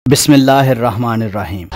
बिस्मिल्लाहिर्रहमानिर्रहीम।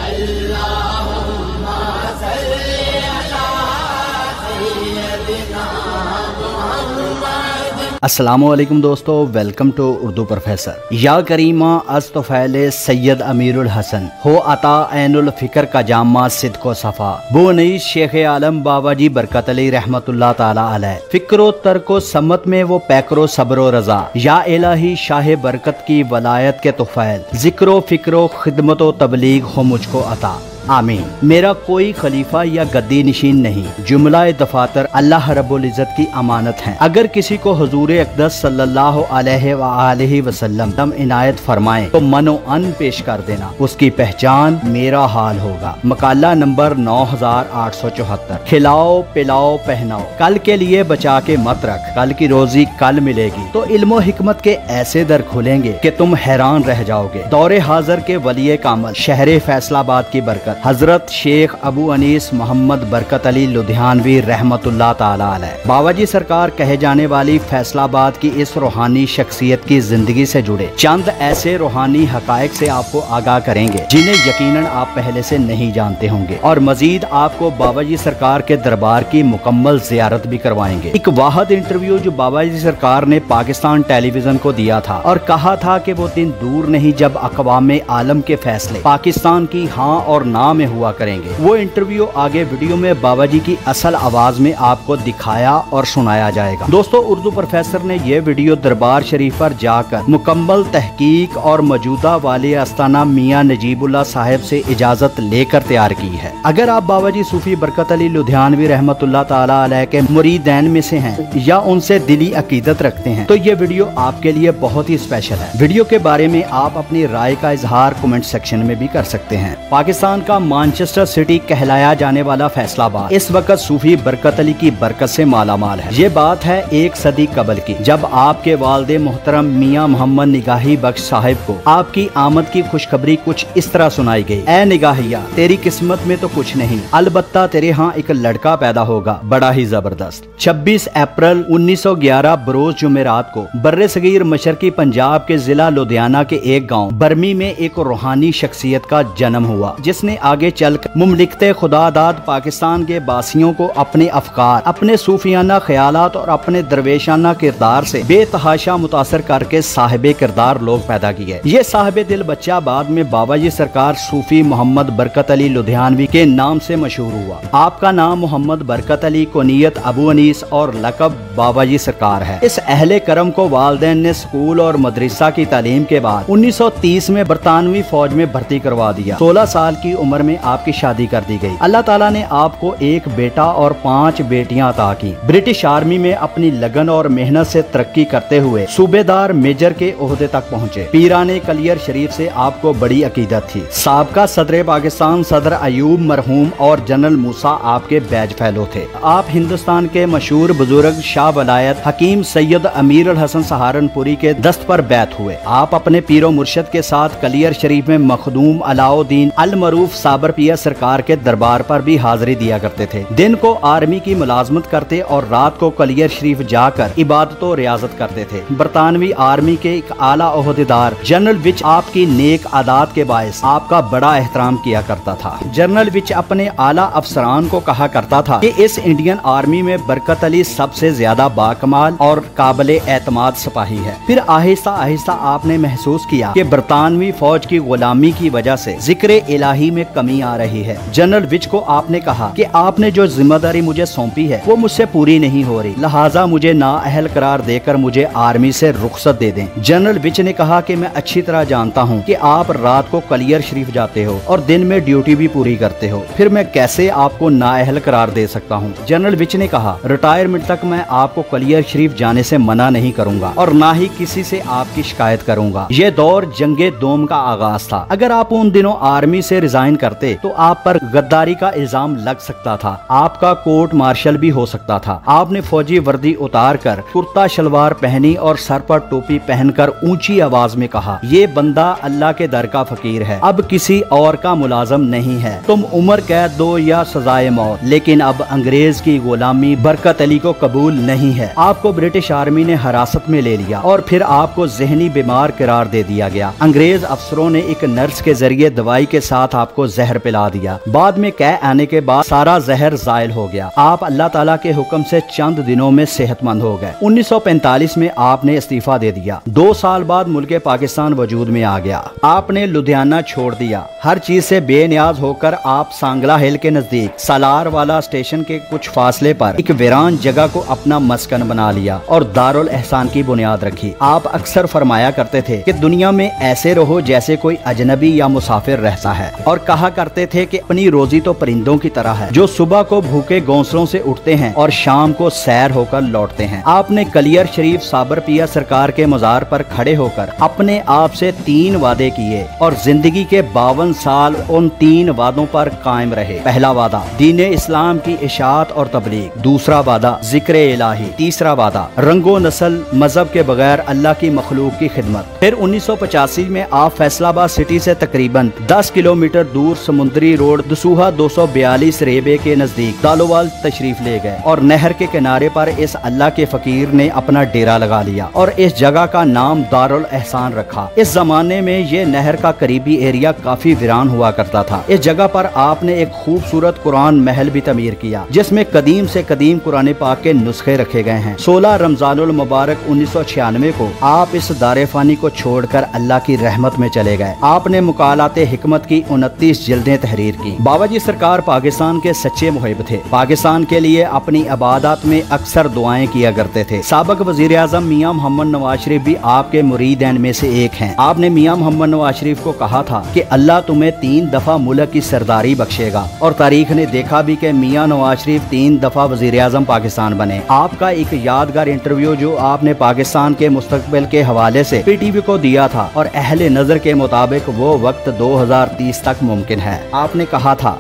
अस्सलामुअलैकुम दोस्तों, वेलकम टू उर्दू प्रोफेसर। या करीमा अज तोफैले सैयद अमीरुल हसन हो अता ऐनुल फिक्र का जामा सिद्को सफा बो नई शेख आलम बाबा जी बरकत अली रहमतुल्लाह ताला अलैह। फिक्रो तरको सम्मत में वो पैकरो सब्रो रजा या इलाही शाह बरकत की वलायत के तोफैल जिक्रो फिक्रो खिदमतो तबलीग हो मुझको अता आमीन। मेरा कोई खलीफा या गद्दी नशीन नहीं, जुमला दफातर अल्लाह रब्बुल इज़्ज़त की अमानत है। अगर किसी को हुजूर अक़दस सल्लल्लाहु अलैहि वसल्लम इनायत फरमाएं तो मनो अन पेश कर देना, उसकी पहचान मेरा हाल होगा। मकाला नंबर 9874। खिलाओ पिलाओ पहनाओ, कल के लिए बचा के मत रख, कल की रोजी कल मिलेगी तो इल्म हिकमत के ऐसे दर खुलेंगे कि तुम हैरान रह जाओगे। दौरे हाजिर के वलिये कामल शहर फैसलाबाद की बरकत हजरत शेख अबू अनीस मोहम्मद बरकत अली लुधियानवी रहमतुल्लाह ताला अलैह। बाबा जी सरकार कहे जाने वाली फैसलाबाद की इस रूहानी शख्सियत की जिंदगी से जुड़े चंद ऐसे रूहानी हकायक से आपको आगाह करेंगे जिन्हें यकीनन आप पहले से नहीं जानते होंगे, और मजीद आपको बाबा जी सरकार के दरबार की मुकम्मल जियारत भी करवाएंगे। एक वाहिद इंटरव्यू जो बाबा जी सरकार ने पाकिस्तान टेलीविजन को दिया था और कहा था कि वो दिन दूर नहीं जब अक़वाम आलम के फैसले पाकिस्तान की हाँ और ना में हुआ करेंगे। वो इंटरव्यू आगे वीडियो में बाबा जी की असल आवाज में आपको दिखाया और सुनाया जाएगा। दोस्तों, उर्दू प्रोफेसर ने ये वीडियो दरबार शरीफ पर जाकर मुकम्मल तहकीक और मौजूदा वाली आस्ताना मियाँ नजीबुल्लाह साहब से इजाजत लेकर तैयार की है। अगर आप बाबा जी सूफी बरकत अली लुधियानवी रहमतुल्लाह ताला अलैह के मुरीदैन में से हैं या उनसे दिली अकीदत रखते हैं तो ये वीडियो आपके लिए बहुत ही स्पेशल है। वीडियो के बारे में आप अपनी राय का इजहार कमेंट सेक्शन में भी कर सकते हैं। पाकिस्तान का मानचेस्टर सिटी कहलाया जाने वाला फैसलाबाद इस वक्त सूफी बरकत अली की बरकत से मालामाल है। ये बात है एक सदी कबल की, जब आपके वालिद मोहतरम मियाँ मोहम्मद निगाही बख्श साहिब को आपकी आमद की खुशखबरी कुछ इस तरह सुनाई गई। ए निगाहिया, तेरी किस्मत में तो कुछ नहीं, अलबत्ता तेरे यहाँ एक लड़का पैदा होगा, बड़ा ही जबरदस्त। 26 अप्रैल 1911 बरोज जुमेरात को बर्रे सगीर मशरकी पंजाब के जिला लुधियाना के एक गाँव बरमी में एक रूहानी शख्सियत का जन्म हुआ, जिसने आगे चलकर मुमलिकते खुदादाद पाकिस्तान के बासियों को अपने अफकार, अपने सूफियाना ख्यालात और अपने दरवेशाना किरदार से बेतहाशा मुतासर करके साहिबे किरदार लोग पैदा किए। ये साहिबे दिल बच्चा बाद में बाबा जी सरकार सूफी मोहम्मद बरकत अली लुधियानवी के नाम से मशहूर हुआ। आपका नाम मोहम्मद बरकत अली, कुनियत अबू अनीस और लकब बाबा जी सरकार है। इस अहले करम को वालिदैन ने स्कूल और मदरसा की तालीम के बाद 1930 में बरतानवी फौज में भर्ती करवा दिया। 16 साल की उम्र में आपकी शादी कर दी गई। अल्लाह ताला ने आपको एक बेटा और 5 बेटियां अता की। ब्रिटिश आर्मी में अपनी लगन और मेहनत से तरक्की करते हुए सूबेदार मेजर के ओहदे तक पहुँचे। पीराने कलियर शरीफ से आपको बड़ी अकीदत थी। साबका सदर पाकिस्तान सदर अयूब मरहूम और जनरल मूसा आपके बैज फैलो थे। आप हिंदुस्तान के मशहूर बुजुर्ग शाह वलायत हकीम सैयद अमीरुल हसन सहारनपुरी के दस्त पर बैत हुए। आप अपने पीरो मुर्शद के साथ कलियर शरीफ में मखदूम अलाउद्दीन अल मरूफ साबर पिया सरकार के दरबार पर भी हाजिरी दिया करते थे। दिन को आर्मी की मुलाजमत करते और रात को कलियर शरीफ जाकर इबादत और रियाजत करते थे। बरतानवी आर्मी के एक आला ओहदेदार जनरल विच आपकी नेक आदात के बायस आपका बड़ा एहतराम किया करता था। जनरल विच अपने आला अफसरान को कहा करता था कि इस इंडियन आर्मी में बरकत अली सबसे ज्यादा बाकमाल और काबिले एतमाद सिपाही है। फिर आहिस्ता आहिस्ता आपने महसूस किया कि बरतानवी फौज की गुलामी की वजह से जिक्र इलाही में कमी आ रही है। जनरल विच को आपने कहा कि आपने जो जिम्मेदारी मुझे सौंपी है वो मुझसे पूरी नहीं हो रही, लिहाजा मुझे नाअहल करार देकर मुझे आर्मी से रुखसत दे दें। जनरल विच ने कहा कि मैं अच्छी तरह जानता हूँ कि आप रात को कलियर शरीफ जाते हो और दिन में ड्यूटी भी पूरी करते हो, फिर मैं कैसे आपको नाअहल करार दे सकता हूँ। जनरल विच ने कहा, रिटायरमेंट तक मैं आपको कलियर शरीफ जाने से मना नहीं करूंगा और ना ही किसी से आपकी शिकायत करूंगा। ये दौर जंगे दोम का आगाज था। अगर आप उन दिनों आर्मी से रिजाइन मुतयन करते तो आप पर गद्दारी का इल्जाम लग सकता था, आपका कोर्ट मार्शल भी हो सकता था। आपने फौजी वर्दी उतार कर कुर्ता शलवार पहनी और सर पर टोपी पहनकर ऊंची आवाज में कहा, ये बंदा अल्लाह के दर का फकीर है, अब किसी और का मुलाजम नहीं है, तुम उम्र कैद दो या सजाए मौत, लेकिन अब अंग्रेज की गुलामी बरकत अली को कबूल नहीं है। आपको ब्रिटिश आर्मी ने हिरासत में ले लिया और फिर आपको ज़हनी बीमार करार दे दिया गया। अंग्रेज अफसरों ने एक नर्स के जरिए दवाई के साथ आपको जहर पिला दिया। बाद में कह आने के बाद सारा जहर जायल हो गया। आप अल्लाह ताला के हुक्म से चंद दिनों में सेहतमंद हो गए। 1945 में आपने इस्तीफा दे दिया। 2 साल बाद मुल्क पाकिस्तान वजूद में आ गया। आपने लुधियाना छोड़ दिया। हर चीज से बेनियाज होकर आप सांगला हिल के नजदीक सालार वाला स्टेशन के कुछ फासले पर एक वीरान जगह को अपना मस्कन बना लिया और दारुल एहसान की बुनियाद रखी। आप अक्सर फरमाया करते थे कि दुनिया में ऐसे रहो जैसे कोई अजनबी या मुसाफिर रहता है, और कहा करते थे कि अपनी रोजी तो परिंदों की तरह है जो सुबह को भूखे घोंसलों से उठते हैं और शाम को सैर होकर लौटते हैं। आपने कलियर शरीफ साबर पिया सरकार के मजार पर खड़े होकर अपने आप से 3 वादे किए और जिंदगी के 52 साल उन 3 वादों पर कायम रहे। पहला वादा दीन इस्लाम की इशाअत और तबलीग, दूसरा वादा जिक्र इलाही, तीसरा वादा रंगो नस्ल मजहब के बगैर अल्लाह की मखलूक की खिदमत। फिर 1985 में आप फैसलाबाद सिटी से तकरीबन 10 किलोमीटर दूर समुद्री रोड दसूहा 242 रेबे के नजदीक दालोवाल तशरीफ ले गए और नहर के किनारे पर इस अल्लाह के फकीर ने अपना डेरा लगा लिया और इस जगह का नाम दारुल एहसान रखा। इस जमाने में ये नहर का करीबी एरिया काफी वीरान हुआ करता था। इस जगह पर आपने एक खूबसूरत कुरान महल भी तमीर किया जिसमें कदीम से कदीम कुरान पाक के नुस्खे रखे गए हैं। 16 रमजानुल मुबारक 1996 को आप इस दारे फानी को छोड़कर अल्लाह की रहमत में चले गए। आपने मुकालाते हिकमत की 29 जिल्दें तहरीर की। बाबा जी सरकार पाकिस्तान के सच्चे मुहिब थे। पाकिस्तान के लिए अपनी इबादत में अक्सर दुआएं किया करते थे। साबिक वजीर आज़म मियां मोहम्मद नवाज शरीफ भी आपके मुरीदैन में से एक हैं। आपने मियां मोहम्मद नवाज शरीफ को कहा था कि अल्लाह तुम्हें 3 दफा मुल्क की सरदारी बख्शेगा, और तारीख ने देखा भी कि मियां नवाज शरीफ 3 दफा वजीर आज़म पाकिस्तान बने। आपका एक यादगार इंटरव्यू जो आपने पाकिस्तान के मुस्तकबिल के हवाले से पीटीवी को दिया था और अहले नजर के मुताबिक वो वक्त 2030 तक मुमकिन है। आपने कहा था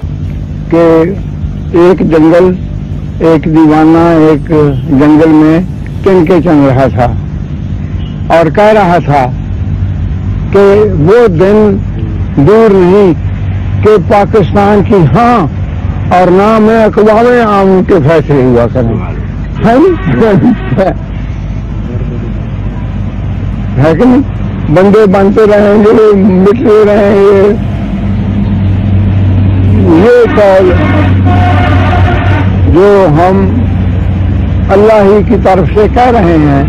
कि एक जंगल, एक दीवाना एक जंगल में तिनके चल रहा था और कह रहा था कि वो दिन दूर नहीं कि पाकिस्तान की हाँ और ना में अक़वाम आम के फैसले हुआ करें। है कि नहीं? बंदे बनते रहेंगे, मिटते रहेंगे। ये कौल जो हम अल्लाह ही की तरफ से कह रहे हैं,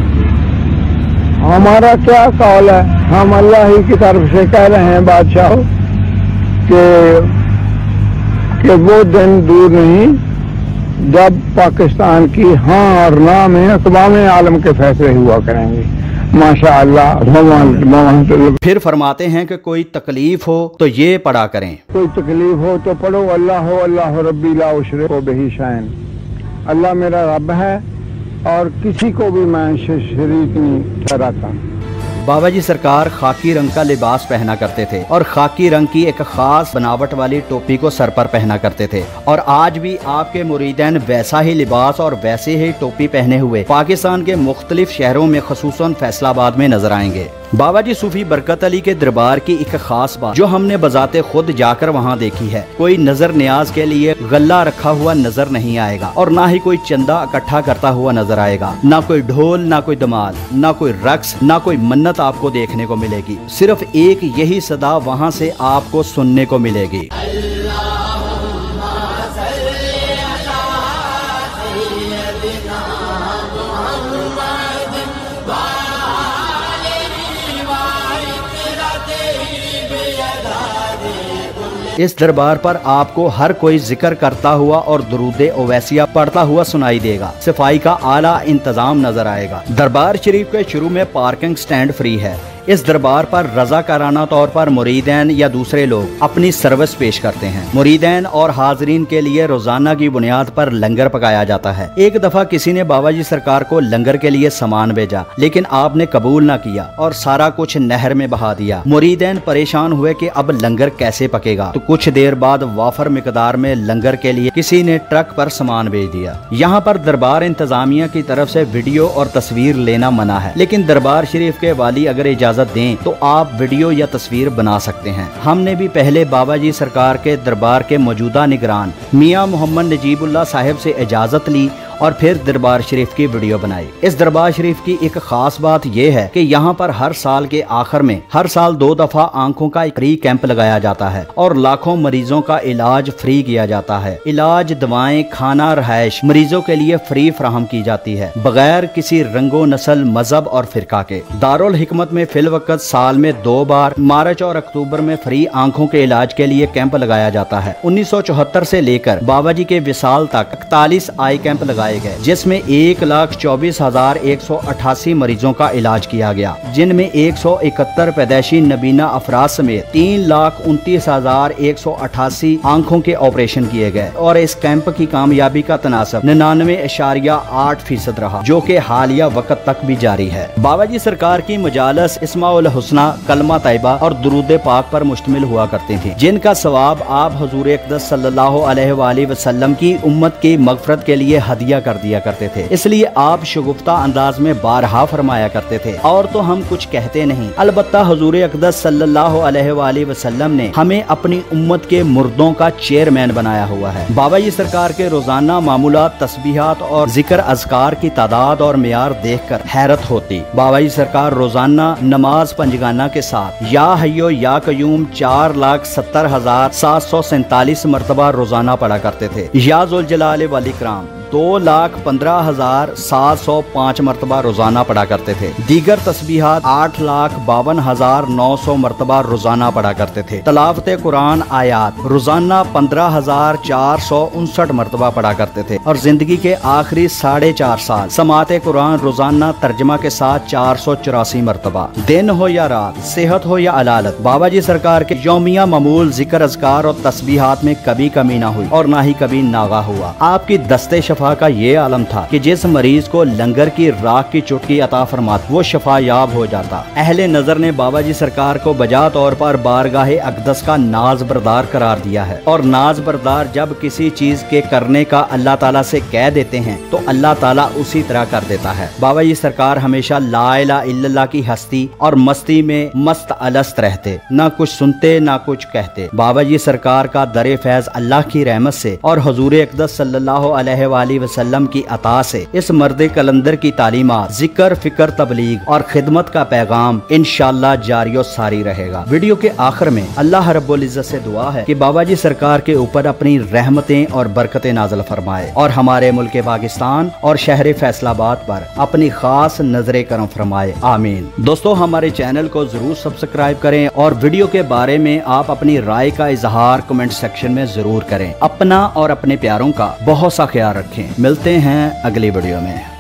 हमारा क्या कौल है? हम अल्लाह ही की तरफ से कह रहे हैं बादशाह कि वो दिन दूर नहीं जब पाकिस्तान की हाँ और ना में अक़वाम आलम के फैसले हुआ करेंगे। माशाअल्लाह। फिर फरमाते हैं कि कोई तकलीफ हो तो ये पढ़ा करें, कोई तकलीफ हो तो पढ़ो अल्लाह रब्बी ला उशरिकु बिही शैअन। अल्लाह मेरा रब है और किसी को भी मैं शरीक नहीं ठहराता। बाबा जी सरकार खाकी रंग का लिबास पहना करते थे और खाकी रंग की एक खास बनावट वाली टोपी को सर पर पहना करते थे, और आज भी आपके मुरीदैन वैसा ही लिबास और वैसे ही टोपी पहने हुए पाकिस्तान के मुख्तलिफ शहरों में खसूसन फैसलाबाद में नजर आएंगे। बाबा जी सूफी बरकत अली के दरबार की एक खास बात जो हमने बजाते खुद जाकर वहाँ देखी है, कोई नजर न्याज के लिए गल्ला रखा हुआ नजर नहीं आएगा और ना ही कोई चंदा इकट्ठा करता हुआ नजर आएगा, ना कोई ढोल, ना कोई धमाल, ना कोई रक्स, ना कोई मन्नत आपको देखने को मिलेगी। सिर्फ एक यही सदा वहाँ से आपको सुनने को मिलेगी। इस दरबार पर आपको हर कोई जिक्र करता हुआ और दुरूदे ओवैसिया पढ़ता हुआ सुनाई देगा। सफाई का आला इंतजाम नजर आएगा। दरबार शरीफ के शुरू में पार्किंग स्टैंड फ्री है। इस दरबार पर रज़ाकाराना तौर पर मुरीदैन या दूसरे लोग अपनी सर्विस पेश करते हैं। मुरीदैन और हाजरीन के लिए रोजाना की बुनियाद पर लंगर पकाया जाता है। एक दफा किसी ने बाबा जी सरकार को लंगर के लिए सामान भेजा, लेकिन आपने कबूल ना किया और सारा कुछ नहर में बहा दिया। मुरीदैन परेशान हुए कि अब लंगर कैसे पकेगा, तो कुछ देर बाद वाफर मिकदार में लंगर के लिए किसी ने ट्रक पर सामान भेज दिया। यहाँ पर दरबार इंतजामिया की तरफ से वीडियो और तस्वीर लेना मना है, लेकिन दरबार शरीफ के वाली अगर इजाजत दें तो आप वीडियो या तस्वीर बना सकते हैं। हमने भी पहले बाबा जी सरकार के दरबार के मौजूदा निगरान मियां मोहम्मद नजीबुल्लाह साहिब से इजाजत ली और फिर दरबार शरीफ की वीडियो बनाई। इस दरबार शरीफ की एक खास बात यह है कि यहाँ पर हर साल के आखिर में हर साल 2 दफा आंखों का फ्री कैंप लगाया जाता है और लाखों मरीजों का इलाज फ्री किया जाता है। इलाज, दवाएं, खाना, रहायश मरीजों के लिए फ्री फराहम की जाती है, बगैर किसी रंगो, नस्ल, मजहब और फिरका के। दारुल हिकमत में फिल वक्त साल में 2 बार मार्च और अक्टूबर में फ्री आंखों के इलाज के लिए कैंप लगाया जाता है। 1974 से लेकर बाबा जी के विसाल तक 41 आई कैंप लगाए गए, जिसमें 1,24,188 मरीजों का इलाज किया गया, जिनमें 171 पैदाइशी नबीना अफराद समेत 3,29,188 आंखों के ऑपरेशन किए गए और इस कैंप की कामयाबी का तनासब 99.8% रहा, जो कि हालिया वक्त तक भी जारी है। बाबा जी सरकार की मजालस इस्माउल हुस्ना, कलमा तैयबा और दुरूद पाक पर मुश्तमिल हुआ करती थी, जिनका सवाब आप हुजूर अक़दस सल्लल्लाहु अलैहि वसल्लम की उम्मत की मगफरत के लिए हदिया कर दिया करते थे। इसलिए आप शगुफ्ता अंदाज में बारहा फरमाया करते थे, और तो हम कुछ कहते नहीं, अलबत्ता हुजूर अक़दस सल्लल्लाहु अलैहि वसल्लम ने हमें अपनी उम्मत के मुर्दों का चेयरमैन बनाया हुआ है। बाबा जी सरकार के रोजाना मामूलात, तस्बीहात और जिक्र अज़कार की तादाद और मियार देखकर हैरत होती। बाबा जी सरकार रोजाना नमाज पंजगाना के साथ या हय्यो या कयूम 4,70,747 मरतबा रोजाना पढ़ा करते थे। या ज़ुल जलाल वल इकराम 2,15,705 मरतबा रोजाना पढ़ा करते थे। दीगर तस्बीहात 8,52,900 मरतबा रोजाना पढ़ा करते थे। तलावत कुरान आयात रोजाना 15,459 मरतबा पढ़ा करते थे और जिंदगी के आखिरी 4.5 साल समात कुरान रोजाना तर्जमा के साथ 484 मरतबा। दिन हो या रात, सेहत हो या अलालत, बाबा जी सरकार के यौमिया मामूल जिक्र अज़कार और तस्बीहात में कभी कमी ना हुई और ना ही कभी नागा हुआ। आपकी दस्ते शफा का ये आलम था कि जिस मरीज को लंगर की राख की चुटकी अता फरमात वो शफा याब हो जाता। अहले नजर ने बाबा जी सरकार को बजा तौर पर बारगाहे अक़दस का नाज बरदार करार दिया है, और नाज बरदार जब किसी चीज के करने का अल्लाह ताला से कह देते हैं तो अल्लाह ताला उसी तरह कर देता है। बाबा जी सरकार हमेशा ला इलाहा इल्लल्लाह की हस्ती और मस्ती में मस्त अलस्त रहते, ना कुछ सुनते ना कुछ कहते। बाबा जी सरकार का दरे फैज अल्लाह की रहमत से और हुजूर अक़दस सल्लल्लाहु अलैहि वसल्लम की अता से इस मर्द कलंदर की तालीमात, जिक्र, फिक्र, तबलीग और खिदमत का पैगाम इंशाअल्लाह जारी और सारी रहेगा। वीडियो के आखिर में अल्लाह रब्बुल इज्जत से दुआ है कि बाबा जी सरकार के ऊपर अपनी रहमतें और बरकतें नाज़िल फरमाए और हमारे मुल्क पाकिस्तान और शहर फैसलाबाद पर अपनी खास नजर करम फरमाए। आमीन। दोस्तों, हमारे चैनल को जरूर सब्सक्राइब करें और वीडियो के बारे में आप अपनी राय का इजहार कमेंट सेक्शन में जरूर करें। अपना और अपने प्यारों का बहुत सा ख्याल रखें। मिलते हैं अगली वीडियो में।